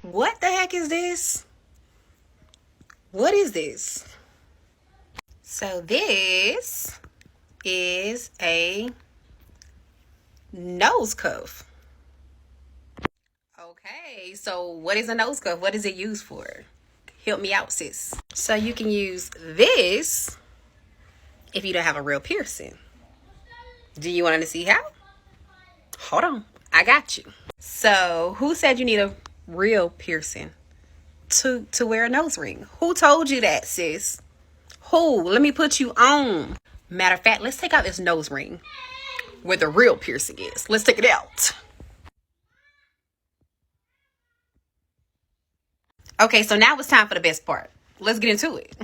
What the heck is this? What is this? So this is a nose cuff. Okay, so what is a nose cuff? What is it used for? Help me out, sis. So you can use this if you don't have a real piercing. Do you want to see how? Hold on, I got you. So who said you need a real piercing to wear a nose ring? Who told you that, sis? Who? Let me put you on. Matter of fact, let's take out this nose ring where the real piercing is. Let's take it out. Okay, so now it's time for the best part. Let's get into it.